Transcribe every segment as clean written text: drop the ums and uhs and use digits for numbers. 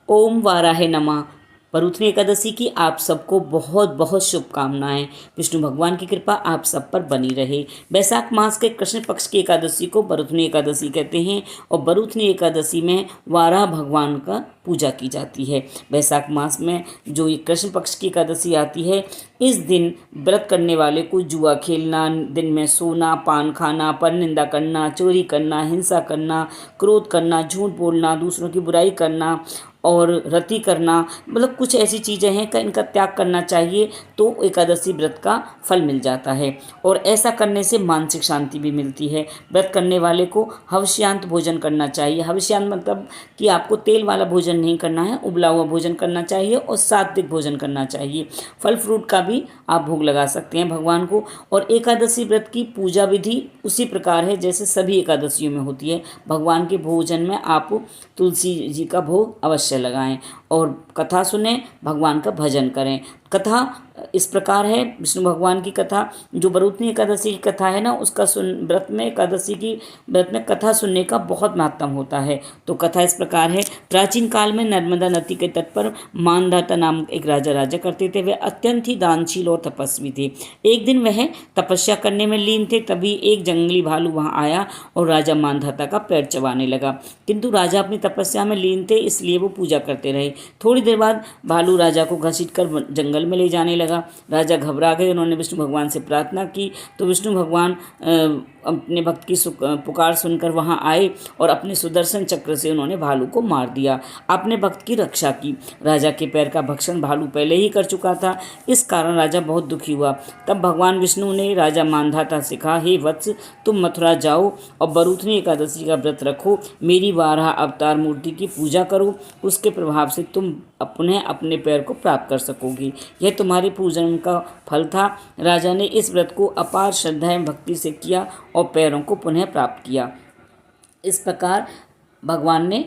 ओम वाराहे नमः। वरुथनी एकादशी की आप सबको बहुत बहुत शुभकामनाएं। विष्णु भगवान की कृपा आप सब पर बनी रहे। वैशाख मास के कृष्ण पक्ष की एकादशी को वरुथनी एकादशी कहते हैं और वरुथनी एकादशी में वाराह भगवान का पूजा की जाती है। वैशाख मास में जो ये कृष्ण पक्ष की एकादशी आती है, इस दिन व्रत करने वाले को जुआ खेलना, दिन में सोना, पान खाना, परनिंदा करना, चोरी करना, हिंसा करना, क्रोध करना, झूठ बोलना, दूसरों की बुराई करना और रति करना, मतलब कुछ ऐसी चीज़ें हैं कि इनका त्याग करना चाहिए, तो एकादशी व्रत का फल मिल जाता है। और ऐसा करने से मानसिक शांति भी मिलती है। व्रत करने वाले को हवष्यांत भोजन करना चाहिए। हवष्यांत मतलब कि आपको तेल वाला भोजन नहीं करना है, उबला हुआ भोजन करना चाहिए और सात्विक भोजन करना चाहिए। फल फ्रूट का भी आप भोग लगा सकते हैं भगवान को। और एकादशी व्रत की पूजा विधि उसी प्रकार है जैसे सभी एकादशियों में होती है। भगवान के भोजन में आप तुलसी जी का भोग अवश्य लगाएं और कथा सुने, भगवान का भजन करें। कथा इस प्रकार है, विष्णु भगवान की कथा जो वरुथनी एकादशी की कथा है ना, उसका व्रत में एकादशी की व्रत में कथा सुनने का बहुत महत्व होता है। तो कथा इस प्रकार है। प्राचीन काल में नर्मदा नदी के तट पर मानधाता नाम एक राजा राज्य करते थे। वे अत्यंत ही दानशील और तपस्वी थे। एक दिन वह तपस्या करने में लीन थे, तभी एक जंगली भालू वहां आया और राजा मानधाता का पैर चबाने लगा। किंतु राजा अपनी तपस्या में लीन थे, इसलिए वो पूजा करते रहे। थोड़ी देर बाद भालू राजा को घसीटकर जंगल में ले जाने लगा। राजा घबरा गए। उन्होंने विष्णु भगवान से प्रार्थना की तो विष्णु भगवान अपने भक्त की पुकार सुनकर वहां आए और अपने सुदर्शन चक्र से उन्होंने भालू को मार दिया। अपने भक्त की रक्षा की। राजा के पैर का भक्षण भालू पहले ही कर चुका था, इस कारण राजा बहुत दुखी हुआ। तब भगवान विष्णु ने राजा मानधाता से कहा, हे वत्स, तुम मथुरा जाओ और वरुथनी एकादशी का व्रत रखो, मेरी वाराह अवतार मूर्ति की पूजा करो, उसके प्रभाव से तुम अपने पैर को प्राप्त कर सकोगी। यह तुम्हारी पूजन का फल था। राजा ने इस व्रत को अपार श्रद्धा एवं भक्ति से किया और पैरों को पुनः प्राप्त किया। इस प्रकार भगवान ने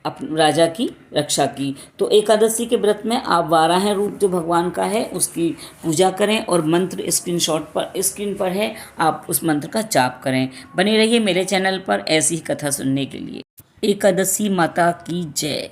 राजा की रक्षा की। तो एकादशी के व्रत में आप वाराह रूप जो भगवान का है उसकी पूजा करें और मंत्र स्क्रीन पर है, आप उस मंत्र का जाप करें। बने रहिए मेरे चैनल पर ऐसी ही कथा सुनने के लिए। एकादशी माता की जय।